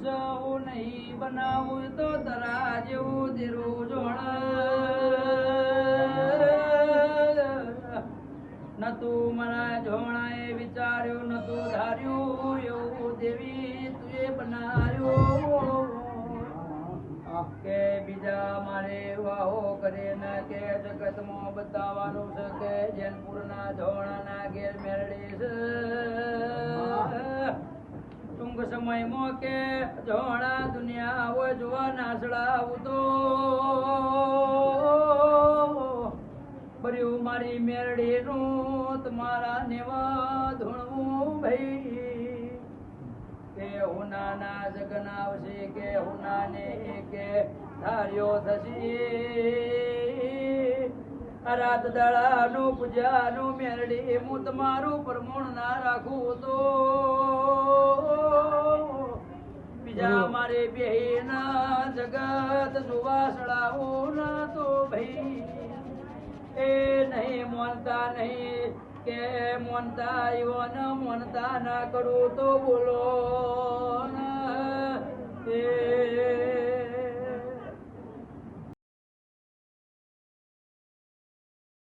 હું નહીં બનાવું તો તરા જેવું તેરું જોણ નતું મારા જોણાએ વિચાર્યું નતું ધાર્યું એવું દેવી તુએ બનાવ્યું કે બીજા મારે વાહો કરે ન કે જગતમાં બતાવવાનું છે કે જૈનપુરના ધોળાના ઘેર મેળડી છે ટૂંક સમયમાં કે ધોળા દુનિયા હોય જોવા નાસડાવું તો ભર્યું મારી મેળડીનું તમારા નેવા ધૂણવું ભાઈ કે હું નાના જગન આવશે કે હું નાને કે ધાર્યો થશે રાત દાડાનું પૂજાનું મેરડી હું તમારું પ્રમોણ ના રાખું તો બીજા મારે બેહીના જગત જોવા સડાવું ના તો ભાઈ એ નહીં મોનતા નહીં કે મોનતા એવો મોનતા ના કરું તો બોલો એ